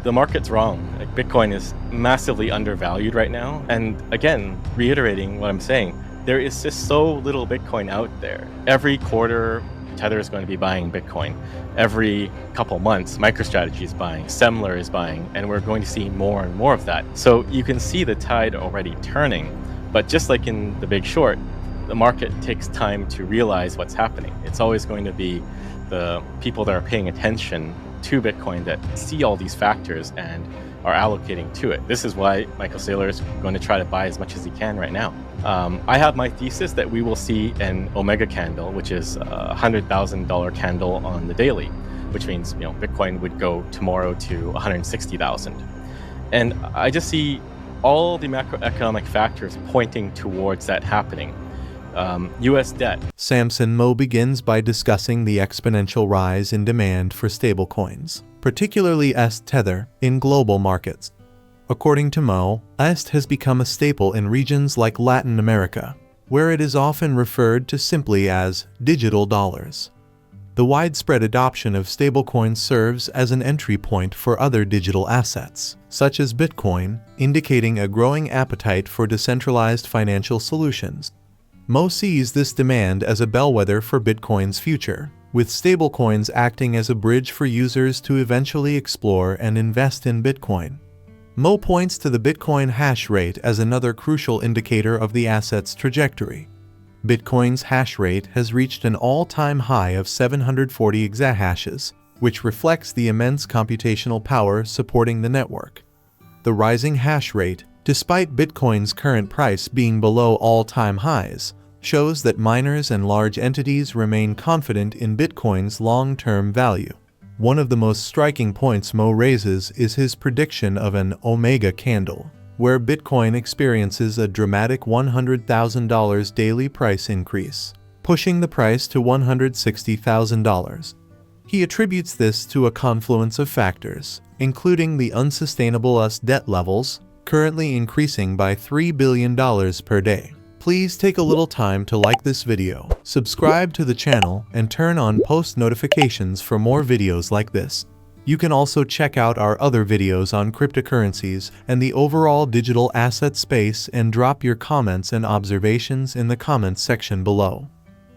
the market's wrong. Like, Bitcoin is massively undervalued right now. And again, reiterating what I'm saying, there is just so little Bitcoin out there. Every quarter, Tether is going to be buying Bitcoin. Every couple months, MicroStrategy is buying, Semler is buying, and we're going to see more and more of that. So you can see the tide already turning. But just like in The Big Short, the market takes time to realize what's happening. It's always going to be the people that are paying attention to Bitcoin that see all these factors and are allocating to it. This is why Michael Saylor is going to try to buy as much as he can right now. I have my thesis that we will see an Omega candle, which is a $100,000 candle on the daily, which means Bitcoin would go tomorrow to 160,000. And I just see all the macroeconomic factors pointing towards that happening. US debt. Samson Mow begins by discussing the exponential rise in demand for stablecoins, particularly Tether, in global markets. According to Mow, EST has become a staple in regions like Latin America, where it is often referred to simply as digital dollars. The widespread adoption of stablecoins serves as an entry point for other digital assets, such as Bitcoin, indicating a growing appetite for decentralized financial solutions. Mow sees this demand as a bellwether for Bitcoin's future, with stablecoins acting as a bridge for users to eventually explore and invest in Bitcoin. Mow points to the Bitcoin hash rate as another crucial indicator of the asset's trajectory. Bitcoin's hash rate has reached an all-time high of 740 exahashes, which reflects the immense computational power supporting the network. The rising hash rate, despite Bitcoin's current price being below all-time highs, shows that miners and large entities remain confident in Bitcoin's long-term value. One of the most striking points Mow raises is his prediction of an Omega candle, where Bitcoin experiences a dramatic $100,000 daily price increase, pushing the price to $160,000. He attributes this to a confluence of factors, including the unsustainable US debt levels, currently increasing by $3 billion per day. Please take a little time to like this video, subscribe to the channel, and turn on post notifications for more videos like this. You can also check out our other videos on cryptocurrencies and the overall digital asset space and drop your comments and observations in the comments section below.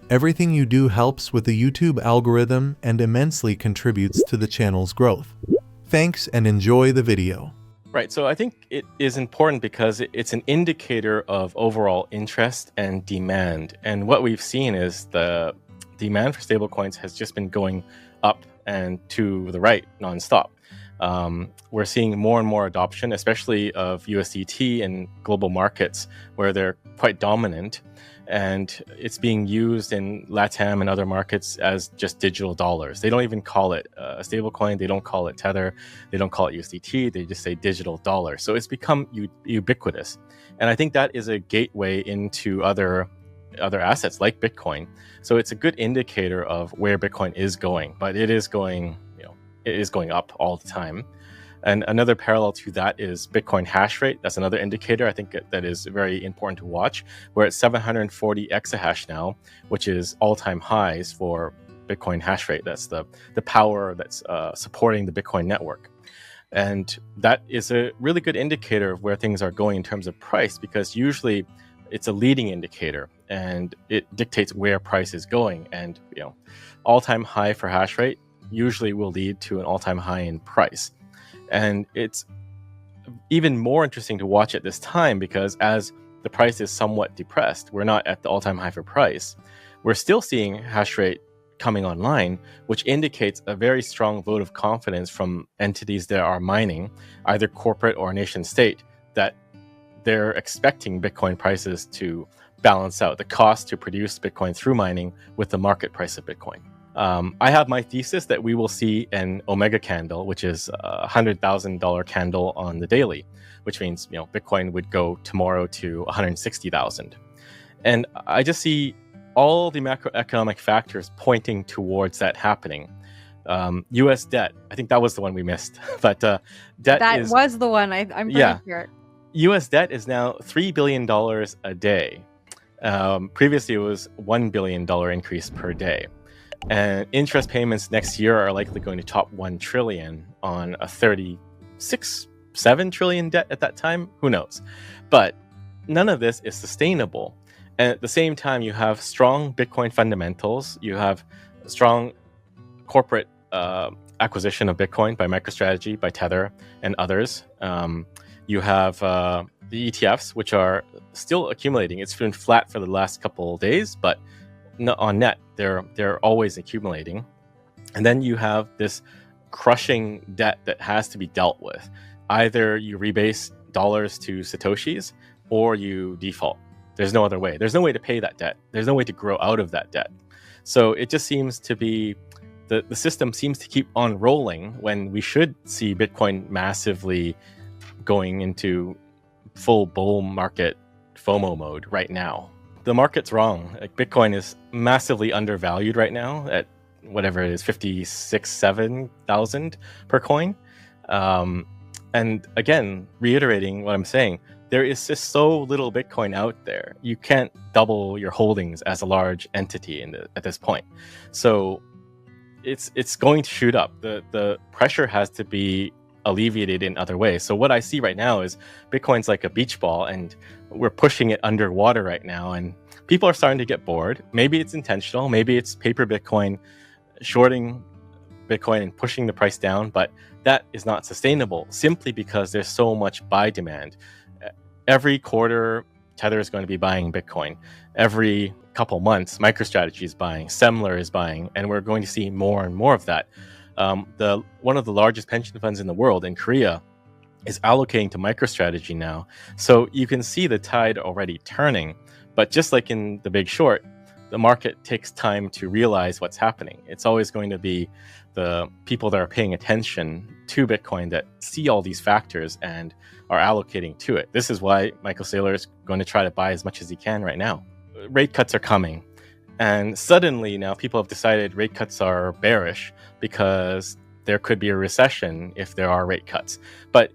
Everything you do helps with the YouTube algorithm and immensely contributes to the channel's growth. Thanks and enjoy the video. Right, so I think it is important because it's an indicator of overall interest and demand. And what we've seen is the demand for stablecoins has just been going up and to the right nonstop. We're seeing more and more adoption, especially of USDT in global markets where they're quite dominant. And it's being used in LATAM and other markets as just digital dollars. They don't even call it a stablecoin. They don't call it Tether. They don't call it USDT. They just say digital dollar. So it's become ubiquitous. And I think that is a gateway into other assets like Bitcoin. So it's a good indicator of where Bitcoin is going. But it is going, it is going up all the time. And another parallel to that is Bitcoin hash rate. That's another indicator I think that is very important to watch. We're at 740 exahash now, which is all-time highs for Bitcoin hash rate. That's the power that's supporting the Bitcoin network. And that is a really good indicator of where things are going in terms of price, because usually it's a leading indicator and it dictates where price is going. And all-time high for hash rate usually will lead to an all-time high in price. And it's even more interesting to watch at this time because as the price is somewhat depressed, we're not at the all-time high for price. We're still seeing hash rate coming online, which indicates a very strong vote of confidence from entities that are mining, either corporate or nation state, that they're expecting Bitcoin prices to balance out the cost to produce Bitcoin through mining with the market price of Bitcoin. I have my thesis that we will see an Omega candle, which is a $100,000 candle on the daily, which means Bitcoin would go tomorrow to 160,000. And I just see all the macroeconomic factors pointing towards that happening. US debt, I think that was the one we missed, but debt was the one. I'm pretty sure. US debt is now $3 billion a day. Previously, it was $1 billion increase per day. And interest payments next year are likely going to top 1 trillion on a $30 7 trillion debt at that time. Who knows? But none of this is sustainable. And at the same time, you have strong Bitcoin fundamentals. You have strong corporate acquisition of Bitcoin by MicroStrategy, by Tether, and others. You have the ETFs, which are still accumulating. It's been flat for the last couple of days, but on net, they're always accumulating. And then you have this crushing debt that has to be dealt with. Either you rebase dollars to Satoshis or you default. There's no other way. There's no way to pay that debt. There's no way to grow out of that debt. So it just seems to be, the system seems to keep on rolling when we should see Bitcoin massively going into full bull market FOMO mode right now. The market's wrong. Like, Bitcoin is massively undervalued right now at whatever it is, 56,000-7,000 per coin. And again, reiterating what I'm saying, there is just so little Bitcoin out there. You can't double your holdings as a large entity at this point. So it's going to shoot up. The pressure has to be alleviated in other ways. So what I see right now is Bitcoin's like a beach ball, and we're pushing it underwater right now. And people are starting to get bored. Maybe it's intentional. Maybe it's paper Bitcoin, shorting Bitcoin and pushing the price down. But that is not sustainable simply because there's so much buy demand. Every quarter, Tether is going to be buying Bitcoin. Every couple months, MicroStrategy is buying, Semler is buying, and we're going to see more and more of that. One of the largest pension funds in the world in Korea is allocating to MicroStrategy now. So you can see the tide already turning. But just like in The Big Short, the market takes time to realize what's happening. It's always going to be the people that are paying attention to Bitcoin that see all these factors and are allocating to it. This is why Michael Saylor is going to try to buy as much as he can right now. Rate cuts are coming. And suddenly now people have decided rate cuts are bearish because there could be a recession if there are rate cuts. But,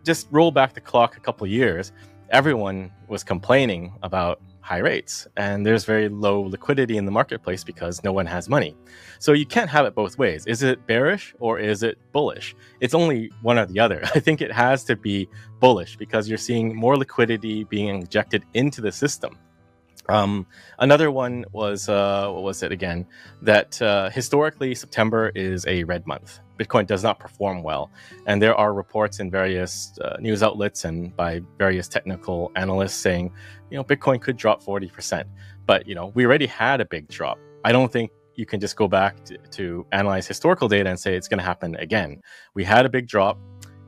just roll back the clock a couple of years, everyone was complaining about high rates, and there's very low liquidity in the marketplace because no one has money. So you can't have it both ways. Is it bearish or is it bullish? It's only one or the other. I think it has to be bullish because you're seeing more liquidity being injected into the system. Another one was, what was it again? That historically September is a red month. Bitcoin does not perform well. And there are reports in various news outlets and by various technical analysts saying, Bitcoin could drop 40%. But, we already had a big drop. I don't think you can just go back to analyze historical data and say it's going to happen again. We had a big drop.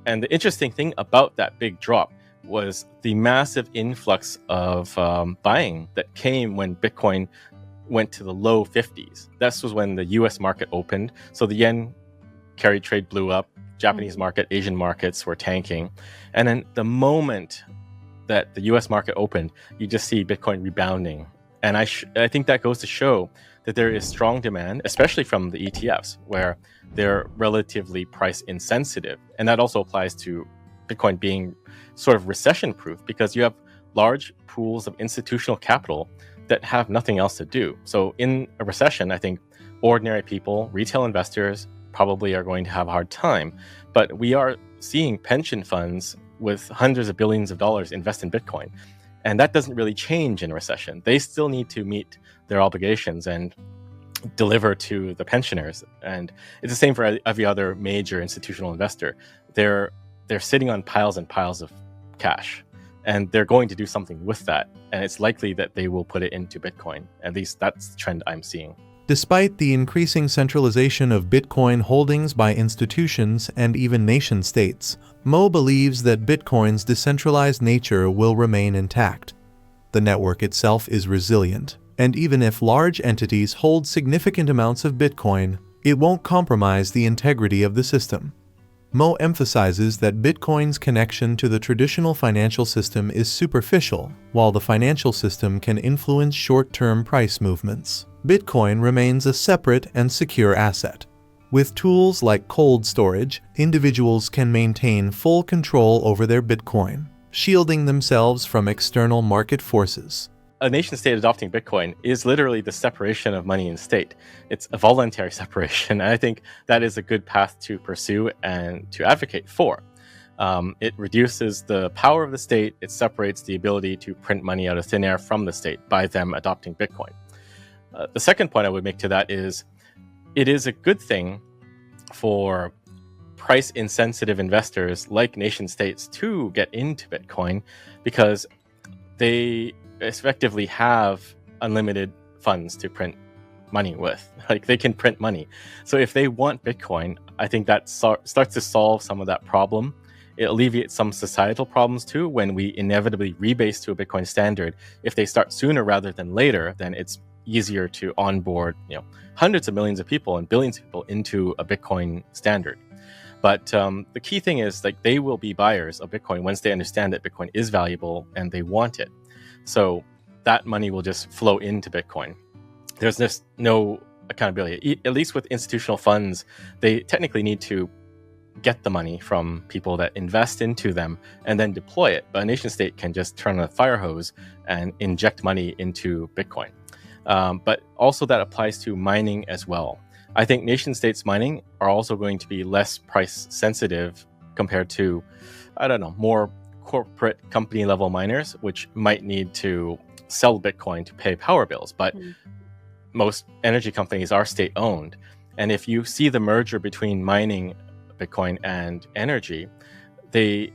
And the interesting thing about that big drop was the massive influx of buying that came when Bitcoin went to the low 50s. This was when the US market opened. So the yen carry trade blew up, Japanese market, Asian markets were tanking. And then the moment that the US market opened, you just see Bitcoin rebounding. And I think that goes to show that there is strong demand, especially from the ETFs, where they're relatively price insensitive. And that also applies to Bitcoin being sort of recession proof because you have large pools of institutional capital that have nothing else to do. So in a recession, I think ordinary people, retail investors probably are going to have a hard time. But we are seeing pension funds with hundreds of billions of dollars invest in Bitcoin. And that doesn't really change in a recession. They still need to meet their obligations and deliver to the pensioners. And it's the same for every other major institutional investor. They're sitting on piles and piles of cash, and they're going to do something with that. And it's likely that they will put it into Bitcoin. At least that's the trend I'm seeing. Despite the increasing centralization of Bitcoin holdings by institutions and even nation-states, Mow believes that Bitcoin's decentralized nature will remain intact. The network itself is resilient, and even if large entities hold significant amounts of Bitcoin, it won't compromise the integrity of the system. Mow emphasizes that Bitcoin's connection to the traditional financial system is superficial, while the financial system can influence short-term price movements. Bitcoin remains a separate and secure asset. With tools like cold storage, individuals can maintain full control over their Bitcoin, shielding themselves from external market forces. A nation-state adopting Bitcoin is literally the separation of money and state. It's a voluntary separation, and I think that is a good path to pursue and to advocate for. It reduces the power of the state. It separates the ability to print money out of thin air from the state by them adopting Bitcoin. The second point I would make to that is it is a good thing for price insensitive investors like nation states to get into Bitcoin because they effectively have unlimited funds to print money with. Like, they can print money. So if they want Bitcoin, I think that starts to solve some of that problem. It alleviates some societal problems too when we inevitably rebase to a Bitcoin standard. If they start sooner rather than later, then it's easier to onboard, hundreds of millions of people and billions of people into a Bitcoin standard. But the key thing is, like, they will be buyers of Bitcoin once they understand that Bitcoin is valuable and they want it. So that money will just flow into Bitcoin. There's just no accountability. At least with institutional funds, they technically need to get the money from people that invest into them and then deploy it. But a nation state can just turn on a fire hose and inject money into Bitcoin. But also that applies to mining as well. I think nation states mining are also going to be less price sensitive compared to, more corporate company level miners, which might need to sell Bitcoin to pay power bills. But most energy companies are state owned. And if you see the merger between mining Bitcoin and energy, they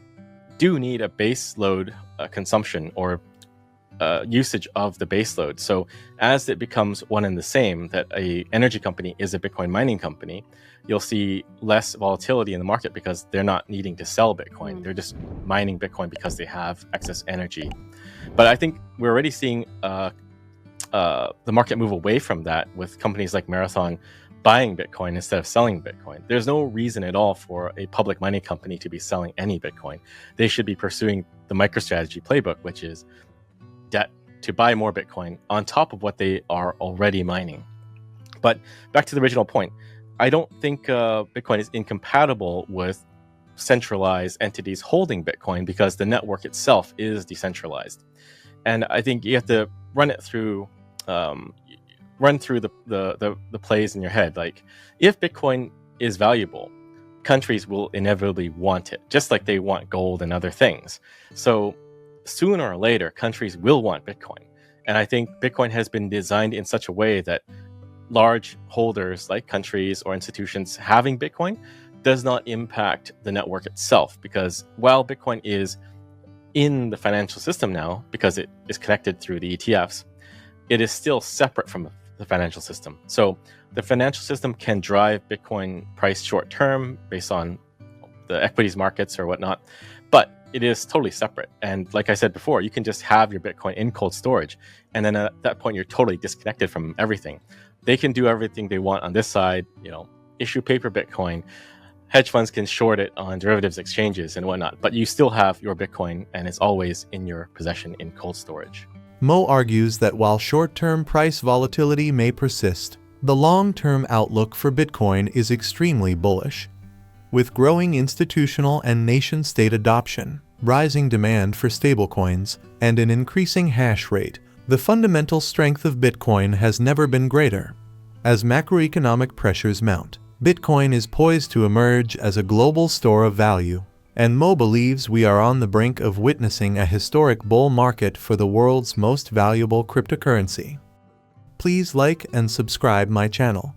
do need a base load consumption or usage of the base load. So as it becomes one and the same, that a energy company is a Bitcoin mining company, you'll see less volatility in the market because they're not needing to sell Bitcoin. They're just mining Bitcoin because they have excess energy. But I think we're already seeing the market move away from that with companies like Marathon buying Bitcoin instead of selling Bitcoin. There's no reason at all for a public mining company to be selling any Bitcoin. They should be pursuing the MicroStrategy playbook, which is debt to buy more Bitcoin on top of what they are already mining. But back to the original point, I don't think Bitcoin is incompatible with centralized entities holding Bitcoin because the network itself is decentralized. And I think you have to run through the plays in your head. Like, if Bitcoin is valuable, countries will inevitably want it, just like they want gold and other things. So sooner or later, countries will want Bitcoin. And I think Bitcoin has been designed in such a way that large holders like countries or institutions having Bitcoin does not impact the network itself, because while Bitcoin is in the financial system now, because it is connected through the ETFs, it is still separate from the financial system. So the financial system can drive Bitcoin price short term based on the equities markets or whatnot, but it is totally separate. And like I said before, you can just have your Bitcoin in cold storage, and then at that point you're totally disconnected from everything. They can do everything they want on this side, issue paper Bitcoin. Hedge funds can short it on derivatives exchanges and whatnot, but you still have your Bitcoin and it's always in your possession in cold storage. Mow argues that while short-term price volatility may persist, the long-term outlook for Bitcoin is extremely bullish. With growing institutional and nation-state adoption, rising demand for stablecoins, and an increasing hash rate, the fundamental strength of Bitcoin has never been greater. As macroeconomic pressures mount, Bitcoin is poised to emerge as a global store of value, and Mow believes we are on the brink of witnessing a historic bull market for the world's most valuable cryptocurrency. Please like and subscribe my channel.